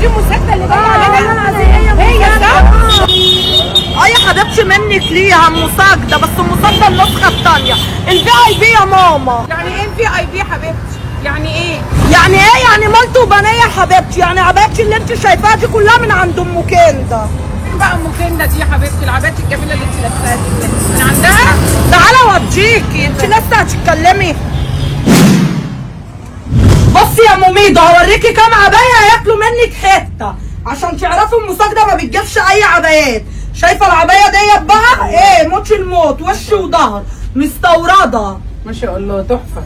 دي المسدة اللي بقى عليها هي صح؟ يا حبيبتي منك ليها مساجدة، بس المساجدة النسخة التانية الVIP يا ماما. يعني ايه VIP يا حبيبتي؟ يعني ايه؟ يعني ايه؟ يعني مالته وبنية يا حبيبتي، يعني عبايتي اللي انت شايفاها دي كلها من عند ام كندا. فين بقى ام كندا دي يا حبيبتي؟ العبايات الجميلة اللي انت لابساها دي من عندها؟ تعالى اوديكي، انت لسه هتتكلمي. بصي يا ام ميدو هوريكي كام عباية هياكلوا منك حتة عشان تعرفوا المساجدة ما بتجيبش اي عبايات. شايفة العباية ديت بقى ايه؟ موتش الموت، وش وظهر، مستوردة ما شاء الله تحفة.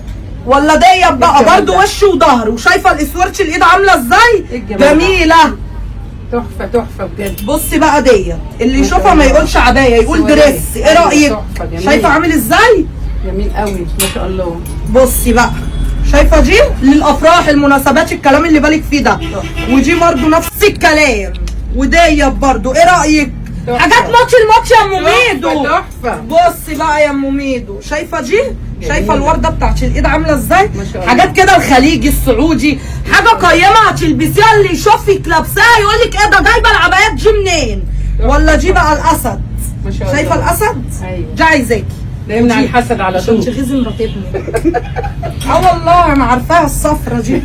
ولا ديت بقى برضو وش وظهر. وشايفة الاسورش الايد عاملة ازاي؟ جميلة تحفة تحفة بجد. بصي بقى ديت اللي يشوفها ما يقولش عباية، يقول دريس. ايه رأيك؟ شايفة عامل ازاي؟ جميل قوي ما شاء الله. بصي بقى شايفه دي للافراح المناسبات الكلام اللي بالك فيه ده، ودي برضو نفس الكلام، وديت برضو. ايه رايك؟ حاجات ماتش الماتش يا ام ميدو. تحفه. بصي بقى يا ام ميدو شايفه دي؟ شايفه الورده بتاعت الايد عامله ازاي؟ حاجات كده الخليجي السعودي، حاجه قيمه هتلبسيها اللي يشوفك لابساها يقول لك ايه ده جايبه العبايات دي منين؟ ولا دي بقى الاسد. ما شاء الله. شايفه الاسد؟ ايوه دي عايزاكي لا يمنع الحسد على طول. عشان تغيظي مرات ابنك. والله انا عارفاها الصفرة دي.